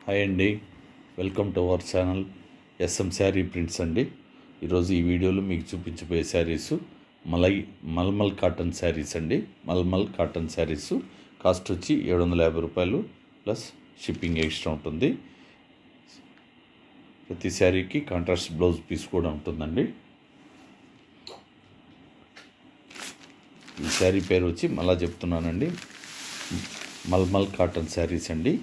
Hi అండి, welcome to our channel S M sari prints అండి. ఈరోజు ఈ వీడియోలో మీకు చూపించబోయే శారీసు మల్మల్ కాటన్ శారీస్ అండి. మల్మల్ కాటన్ శారీసు కాస్ట్ వచ్చి 750 రూపాయలు ప్లస్ షిప్పింగ్ ఎక్స్ట్రా ఉంటుంది. ప్రతి శారీకి కాంట్రాస్ట్ బ్లౌజ్ పీస్ కూడా ఉంటుందండి. ఈ శారీ పేరు వచ్చి మళ్ళా చెప్తున్నానండి, మల్మల్ కాటన్ శారీస్ అండి.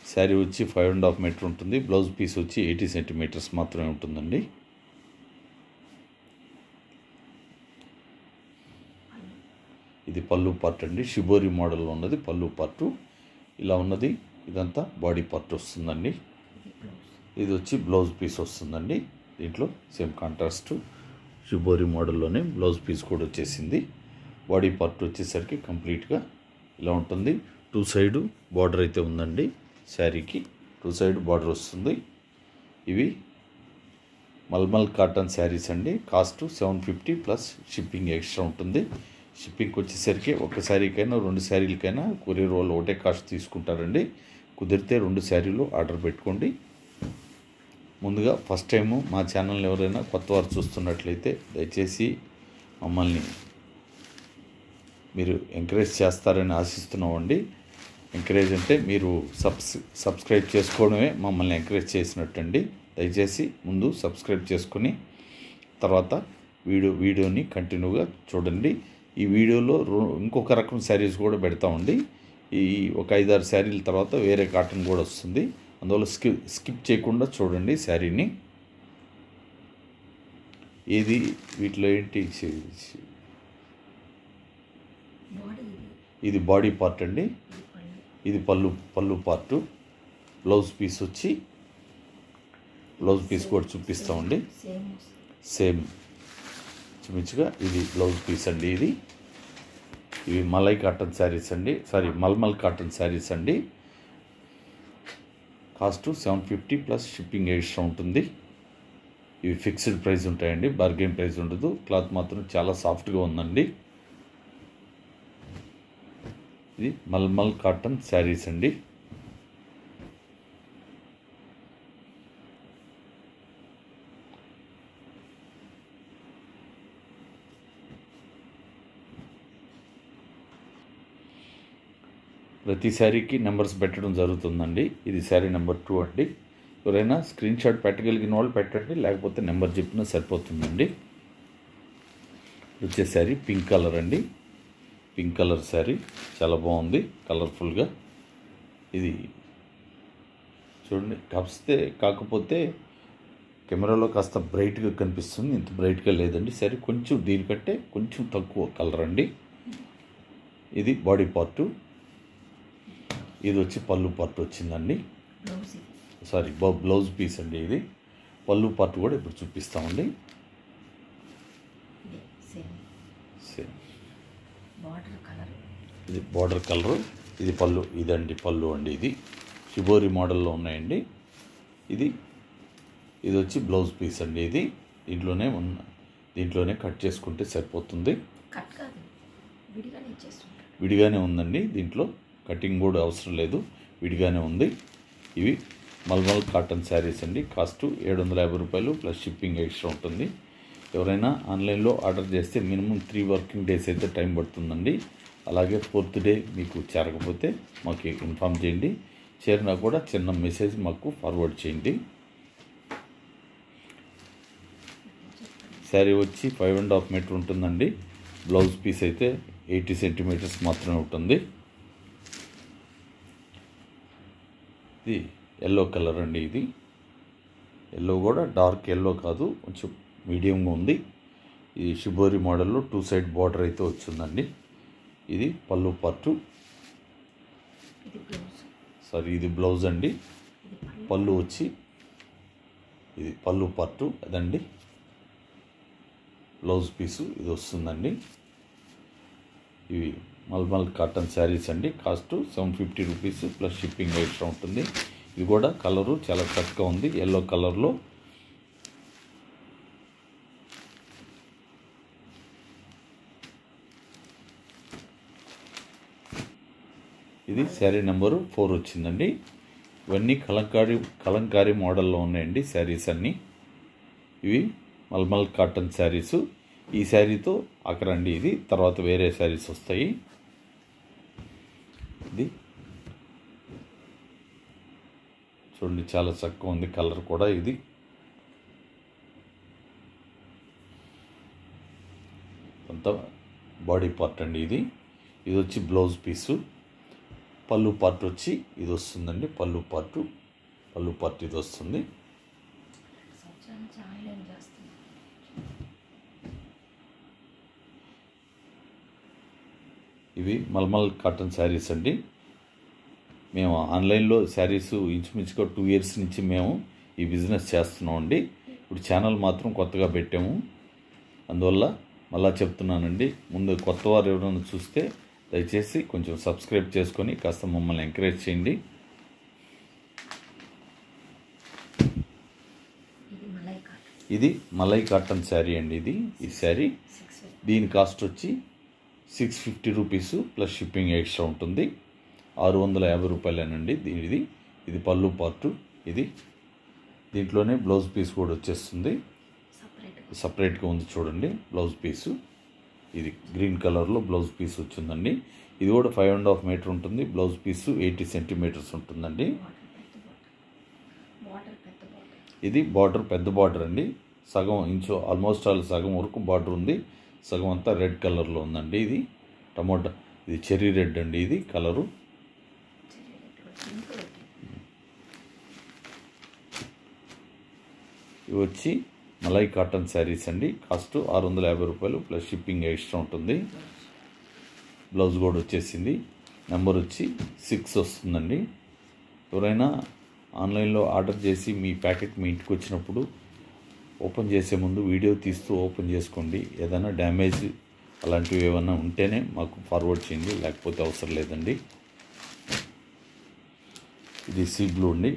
శారీ వచ్చి 5.5 మీటర్ ఉంటుంది. బ్లౌజ్ పీస్ వచ్చి 80 సెంటీమీటర్స్ మాత్రమే ఉంటుందండి. ఇది పళ్ళు పార్ట్ అండి, షిబోరి మోడల్లో ఉన్నది పళ్ళు పార్టు. ఇలా ఉన్నది ఇదంతా బాడీ పార్ట్ వస్తుందండి. ఇది వచ్చి బ్లౌజ్ పీస్ వస్తుందండి. దీంట్లో సేమ్ కాంట్రాస్ట్ షిబోరి మోడల్లోనే బ్లౌజ్ పీస్ కూడా వచ్చేసింది. బాడీ పార్ట్ వచ్చేసరికి కంప్లీట్గా ఇలా ఉంటుంది. 2 సైడ్ బార్డర్ అయితే ఉందండి. శారీకి 2 సైడ్ బార్డర్ వస్తుంది. ఇవి మల్మల్ కాటన్ శారీస్ అండి. కాస్ట్ 750 ప్లస్ షిప్పింగ్ ఎక్స్ట్రా ఉంటుంది. షిప్పింగ్కి వచ్చేసరికి ఒక శారీకైనా 2 శారీలకైనా కొరియర్ వాళ్ళు ఒకటే కాస్ట్ తీసుకుంటారండి. కుదిరితే 2 శారీలు ఆర్డర్ పెట్టుకోండి. ముందుగా ఫస్ట్ టైము మా ఛానల్ని ఎవరైనా కొత్త వారు చూస్తున్నట్లయితే దయచేసి మమ్మల్ని మీరు ఎంకరేజ్ చేస్తారని ఆశిస్తున్నామండి. ఎంకరేజ్ అంటే మీరు సబ్స్క్రైబ్ చేసుకోవడమే మమ్మల్ని ఎంకరేజ్ చేసినట్టండి. దయచేసి ముందు సబ్స్క్రైబ్ చేసుకుని తర్వాత వీడియోని కంటిన్యూగా చూడండి. ఈ వీడియోలో ఇంకొక రకం శారీస్ కూడా పెడతామండి. ఈ ఒక 5-6 శారీల తర్వాత వేరే కాటన్ కూడా వస్తుంది. అందువల్ల స్కిప్ చేయకుండా చూడండి శారీని. ఇది వీటిలో ఏంటి, ఇది బాడీ పార్ట్ అండి. ఇది పళ్ళు పార్టు. బ్లౌజ్ పీస్ వచ్చి బ్లౌజ్ పీస్ కూడా చూపిస్తామండి. సేమ్ చిమిచుగా ఇది బ్లౌజ్ పీస్ అండి. ఇవి మలై కాటన్ శారీస్ అండి, మల్మల్ కాటన్ శారీస్ అండి. కాస్ట్ 750 ప్లస్ షిప్పింగ్ ఎక్స్ట్రా ఉంటుంది. ఇవి ఫిక్స్డ్ ప్రైస్ ఉంటాయండి, బార్గెన్ ప్రైస్ ఉండదు. క్లాత్ మాత్రం చాలా సాఫ్ట్గా ఉందండి. ఇది మల్మల్ కాటన్ శారీస్ అండి. ప్రతి శారీకి నెంబర్స్ పెట్టడం జరుగుతుందండి. ఇది శారీ నెంబర్ 2 అండి. ఎవరైనా స్క్రీన్ షాట్ పెట్టగలిగిన వాళ్ళు పెట్టండి, లేకపోతే నెంబర్ చెప్పినా సరిపోతుందండి. వచ్చే శారీ పింక్ కలర్ అండి. పింక్ కలర్ శారీ చాలా బాగుంది, కలర్ఫుల్గా. ఇది చూడండి, కాకపోతే కెమెరాలో కాస్త బ్రైట్గా కనిపిస్తుంది, ఇంత బ్రైట్గా లేదండి. శారీ కొంచెం దీనికంటే కొంచెం తక్కువ కలర్ అండి. ఇది బాడీ పార్టు. ఇది వచ్చి పళ్ళు పార్ట్ వచ్చిందండి. బ్లౌజ్ పీస్ అండి. ఇది పళ్ళు పార్ట్ కూడా ఇప్పుడు చూపిస్తామండి. ఇది బార్డర్ కలరు. ఇది పళ్ళు, ఇదండి పళ్ళు అండి. ఇది షిబోరి మోడల్లో ఉన్నాయండి. ఇది వచ్చి బ్లౌజ్ పీస్ అండి. ఇది దీంట్లోనే కట్ చేసుకుంటే సరిపోతుంది. విడిగానే ఉందండి, దీంట్లో కటింగ్ కూడా అవసరం లేదు, విడిగానే ఉంది. ఇవి మల్మల్ కాటన్ శారీస్ అండి. కాస్ట్ 750 రూపాయలు ప్లస్ షిప్పింగ్ ఎక్స్ట్రా ఉంటుంది. ఎవరైనా ఆన్లైన్లో ఆర్డర్ చేస్తే మినిమం 3 వర్కింగ్ డేస్ అయితే టైం పడుతుందండి. అలాగే 4th డే మీకు చేరకపోతే మాకు ఇన్ఫామ్ చేయండి. చేరినా కూడా చిన్న మెసేజ్ మాకు ఫార్వర్డ్ చేయండి. శారీ వచ్చి 5.5 మీటర్ ఉంటుందండి. బ్లౌజ్ పీస్ అయితే 80 సెంటీమీటర్స్ మాత్రమే ఉంటుంది. ఇది ఎల్లో కలర్ అండి. ఇది ఎల్లో కూడా డార్క్ ఎల్లో కాదు, కొంచెం మీడియంగా ఉంది. ఈ షిబోరి మోడల్లో 2 సైడ్ బార్డర్ అయితే వచ్చిందండి. ఇది పళ్ళు పార్టు. ఇది బ్లౌజ్ అండి. పళ్ళు వచ్చి ఇది పళ్ళు పార్టు అదండి. బ్లౌజ్ పీసు ఇది వస్తుందండి. ఇవి మల్మల్ కాటన్ శారీస్ అండి. Cost 750 rupees plus shipping extra ఉంటుంది. ఇది కూడా కలరు చాలా చక్కగా ఉంది, ఎల్లో కలర్లో. ఇది శారీ నెంబరు 4 వచ్చిందండి. ఇవన్నీ కలంకారీ మోడల్లో ఉన్నాయండి శారీస్ అన్నీ. ఇవి మల్మల్ కాటన్ శారీసు. ఈ శారీతో అక్కడండి ఇది, తర్వాత వేరే శారీస్ వస్తాయి. ఇది చూడండి చాలా చక్కగా ఉంది కలర్ కూడా. ఇది అంతా బాడీ పార్ట్ అండి. ఇది వచ్చి బ్లౌజ్ పీసు. పళ్ళు పార్ట్ వచ్చి ఇది వస్తుందండి. పళ్ళు పార్ట్ ఇది వస్తుంది. ఇవి మల్మల్ కాటన్ శారీస్ అండి. మేము ఆన్లైన్లో శారీస్ ఇంచుమించుగా 2 years నుంచి మేము ఈ బిజినెస్ చేస్తున్నాం అండి. ఇప్పుడు ఛానల్ మాత్రం కొత్తగా పెట్టాము, అందువల్ల మళ్ళా చెప్తున్నానండి. ముందు కొత్త వారు ఎవరైనా చూస్తే దయచేసి కొంచెం సబ్స్క్రైబ్ చేసుకొని కాస్త మమ్మల్ని ఎంకరేజ్ చేయండి. ఇది మలై కాటన్ శారీ అండి. ఈ శారీ దీని కాస్ట్ వచ్చి 650 రూపీస్ ప్లస్ షిప్పింగ్ ఎక్స్ట్రా ఉంటుంది. 650 రూపాయలేనండి దీనిది. ఇది పళ్ళు పార్టు. దీంట్లోనే బ్లౌజ్ పీస్ కూడా వచ్చేస్తుంది, సపరేట్గా ఉంది చూడండి బ్లౌజ్ పీసు. ఇది గ్రీన్ కలర్లో బ్లౌజ్ పీస్ వచ్చిందండి. ఇది కూడా 5.5 మీటర్ ఉంటుంది. బ్లౌజ్ పీసు 80 సెంటీమీటర్స్ ఉంటుందండి. ఇది బార్డర్ పెద్ద బార్డర్ అండి. సగం ఇంచు ఆల్మోస్ట్ సగం వరకు బార్డర్ ఉంది, సగం అంతా రెడ్ కలర్లో ఉందండి. ఇది టమోటా, ఇది చెర్రీ రెడ్ అండి. ఇది కలరు. ఇవి వచ్చి మలై కాటన్ శారీస్ అండి. కాస్ట్ 650 రూపాయలు ప్లస్ షిప్పింగ్ ఎక్స్ట్రా ఉంటుంది. బ్లౌజ్ కూడా వచ్చేసింది. నెంబర్ వచ్చి 6 వస్తుందండి. ఎవరైనా ఆన్లైన్లో ఆర్డర్ చేసి మీ ప్యాకెట్ మీ ఇంటికి వచ్చినప్పుడు ఓపెన్ చేసే ముందు వీడియో తీస్తూ ఓపెన్ చేసుకోండి. ఏదైనా డ్యామేజ్ అలాంటివి ఏమైనా ఉంటేనే మాకు ఫార్వర్డ్ చేయండి, లేకపోతే అవసరం లేదండి. ఇది సీ బ్లూ అండి.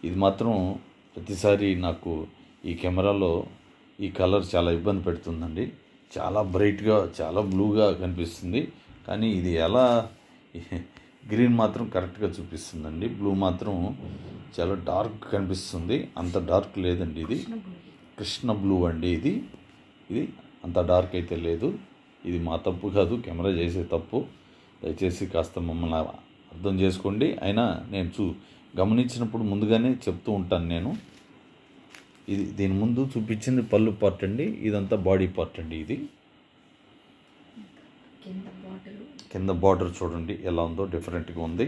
ఇది మాత్రం ప్రతిసారి నాకు ఈ కెమెరాలో ఈ కలర్ చాలా ఇబ్బంది పెడుతుందండి. చాలా బ్రైట్గా చాలా బ్లూగా కనిపిస్తుంది, కానీ ఇది ఎలా గ్రీన్ మాత్రం కరెక్ట్గా చూపిస్తుందండి. బ్లూ మాత్రం చాలా డార్క్ కనిపిస్తుంది. అంత డార్క్ లేదండి. ఇది కృష్ణ బ్లూ అండి. ఇది అంత డార్క్ అయితే లేదు. ఇది మా తప్పు కాదు, కెమెరా చేసే తప్పు. దయచేసి కాస్త మమ్మల్ని అర్థం చేసుకోండి. అయినా నేను గమనించినప్పుడు ముందుగానే చెప్తూ ఉంటాను నేను. దీని ముందు చూపించింది పళ్ళు పార్ట్ అండి. ఇదంతా బాడీ పార్ట్ అండి. ఇది కింద బార్డర్ చూడండి ఎలా ఉందో, డిఫరెంట్గా ఉంది.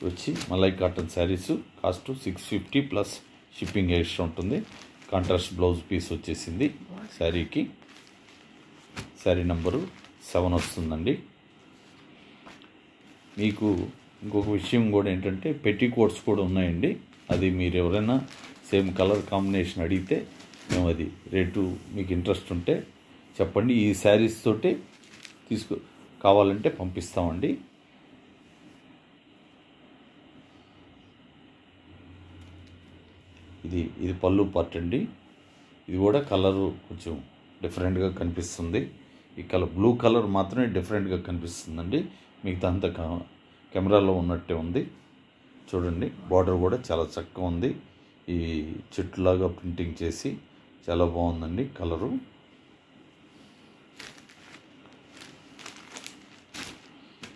వచ్చి malai cotton saris. Cost 650 plus shipping extra ఉంటుంది. కాంట్రాస్ట్ బ్లౌజ్ పీస్ వచ్చేసింది శారీకి. శారీ నెంబరు 7 వస్తుందండి. మీకు ఇంకొక విషయం కూడా ఏంటంటే పెట్టి కోట్స్ కూడా ఉన్నాయండి. అది మీరు ఎవరైనా సేమ్ కలర్ కాంబినేషన్ అడిగితే మేము అది రేటు మీకు ఇంట్రెస్ట్ ఉంటే చెప్పండి. ఈ శారీస్ తోటే కావాలంటే పంపిస్తామండి. ఇది పళ్ళు పార్ట్ అండి. ఇది కూడా కలరు కొంచెం డిఫరెంట్గా కనిపిస్తుంది. ఈ బ్లూ కలర్ మాత్రమే డిఫరెంట్గా కనిపిస్తుందండి. మిగతా అంతా కెమెరాలో ఉన్నట్టే ఉంది చూడండి. బార్డర్ కూడా చాలా చక్కగా ఉంది. ఈ చెట్టులాగా ప్రింటింగ్ చేసి చాలా బాగుందండి కలరు.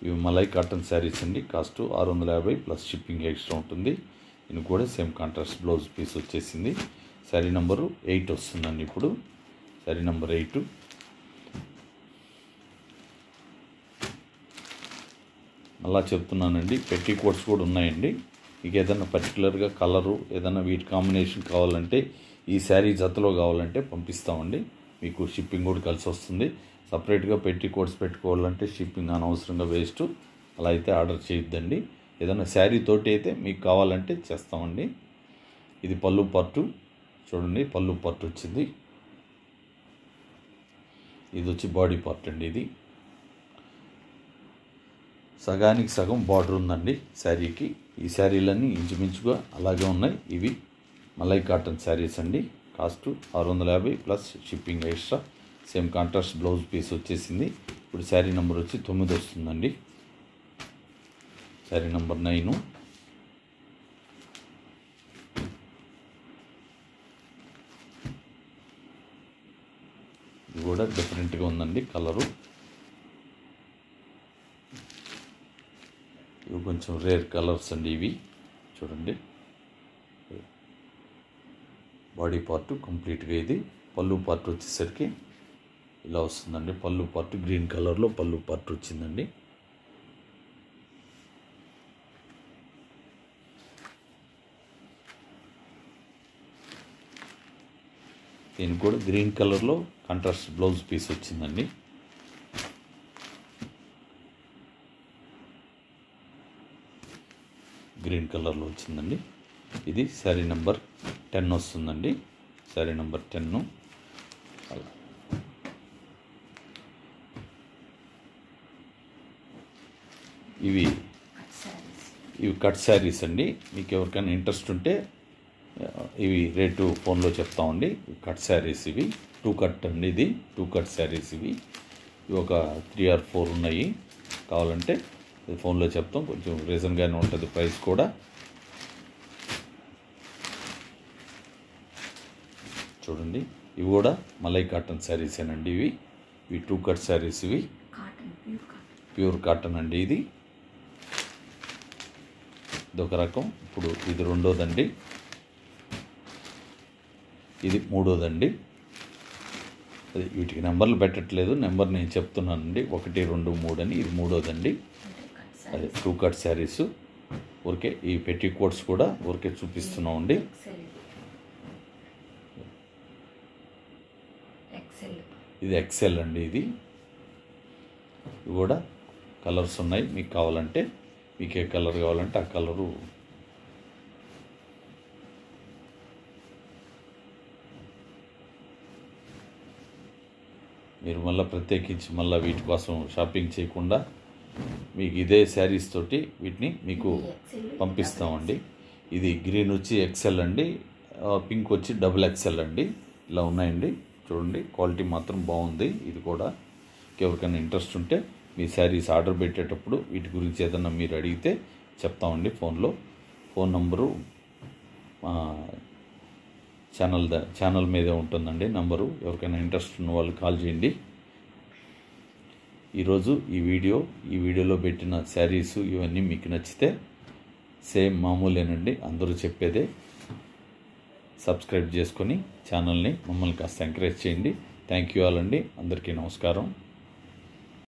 ఇవి మలై కాటన్ శారీస్ అండి. కాస్ట్ 650 ప్లస్ షిప్పింగ్ ఎక్స్ట్రా ఉంటుంది. దీనికి కూడా సేమ్ కాంట్రాస్ట్ బ్లౌజ్ పీస్ వచ్చేసింది. శారీ నెంబరు 8 వస్తుందండి. ఇప్పుడు శారీ నెంబర్ 8. అలా చెప్తున్నానండి. పెట్టి కోట్స్ కూడా ఉన్నాయండి. మీకు ఏదైనా పర్టికులర్గా కలరు ఏదైనా వీటి కాంబినేషన్ కావాలంటే, ఈ శారీ జతలో కావాలంటే పంపిస్తామండి. మీకు షిప్పింగ్ కూడా కలిసి వస్తుంది. సపరేట్గా పెట్టి కోట్స్ పెట్టుకోవాలంటే షిప్పింగ్ అనవసరంగా వేస్ట్. అలా అయితే ఆర్డర్ చేయొద్దండి. ఏదైనా శారీ తోటి అయితే మీకు కావాలంటే చేస్తామండి. ఇది పళ్ళు పార్టు చూడండి. పళ్ళు పార్ట్ వచ్చింది. ఇది వచ్చి బాడీ పార్ట్ అండి. ఇది సగానికి సగం బార్డర్ ఉందండి శారీకి. ఈ శారీలన్నీ ఇంచుమించుగా అలాగే ఉన్నాయి. ఇవి మలై కాటన్ శారీస్ అండి. Cost 650 plus shipping extra. Same contrast blouse piece వచ్చేసింది. ఇప్పుడు శారీ నెంబర్ వచ్చి 9 వస్తుందండి. శారీ నెంబర్ 9. ఇది కూడా డిఫరెంట్గా ఉందండి కలరు. ఇవి కొంచెం రేర్ కలర్స్ అండి ఇవి. చూడండి, బాడీ పార్ట్ కంప్లీట్గా ఇది. పళ్ళు పార్ట్ వచ్చేసరికి ఇలా వస్తుందండి. పళ్ళు పార్ట్ గ్రీన్ కలర్లో పళ్ళు పార్ట్ వచ్చిందండి. దీనికి కూడా గ్రీన్ కలర్లో కాంట్రాస్ట్ బ్లౌజ్ పీస్ వచ్చిందండి. గ్రీన్ కలర్లో వచ్చిందండి. ఇది శారీ నెంబర్ 10 వస్తుందండి. శారీ నెంబర్ 10. ఇవి కట్ శారీస్ అండి. మీకు ఎవరికైనా ఇంట్రెస్ట్ ఉంటే ఇవి రేటు ఫోన్లో చెప్తామండి. కట్ శారీస్ ఇవి 2 కట్ అండి. ఇది 2 కట్ శారీస్ ఇవి ఒక 3 or 4 ఉన్నాయి. కావాలంటే ఫోన్లో చెప్తాం. కొంచెం రీజన్గానే ఉంటుంది ప్రైస్ కూడా. చూడండి, ఇవి కూడా మలై కాటన్ శారీసేనండి. ఇవి 2 కట్ శారీస్. ఇవి ప్యూర్ కాటన్ అండి. ఇది ఇదొక రకం. ఇప్పుడు ఇది 2వదండి. ఇది 3వదండి. అది వీటికి నెంబర్లు పెట్టట్లేదు, నెంబర్ నేను చెప్తున్నానండి. 1, 2, 3 అని. ఇది 3వదండి. అదే 2 కట్ శారీస్. ఊరికే ఈ పెట్టి కోట్స్ కూడా ఊరికే చూపిస్తున్నామండి. ఇది ఎక్సెల్ అండి. ఇది కూడా కలర్స్ ఉన్నాయి. మీకు కావాలంటే, మీకు ఏ కలర్ కావాలంటే ఆ కలరు మీరు మళ్ళీ ప్రత్యేకించి మళ్ళీ వీటి కోసం షాపింగ్ చేయకుండా మీకు ఇదే శారీస్ తోటి వీటిని మీకు పంపిస్తామండి. ఇది గ్రీన్ వచ్చి ఎక్సెల్ అండి, పింక్ వచ్చి XXL అండి. ఇలా ఉన్నాయండి. చూడండి, క్వాలిటీ మాత్రం బాగుంది. ఇది కూడా ఎవరికైనా ఇంట్రెస్ట్ ఉంటే మీ శారీస్ ఆర్డర్ పెట్టేటప్పుడు వీటి గురించి ఏదన్నా మీరు అడిగితే చెప్తామండి ఫోన్లో. ఫోన్ నంబరు ఛానల్ మీదే ఉంటుందండి నంబరు. ఎవరికైనా ఇంట్రెస్ట్ ఉన్న వాళ్ళు కాల్ చేయండి. ఈరోజు ఈ వీడియోలో పెట్టిన శారీస్ ఇవన్నీ మీకు నచ్చితే సేమ్ మామూలేనండి, అందరూ చెప్పేదే. సబ్స్క్రైబ్ చేసుకొని ఛానల్ని మమ్మల్ని కాస్త ఎంకరేజ్ చేయండి. థ్యాంక్ యూ ఆల్ అండి. అందరికీ నమస్కారం.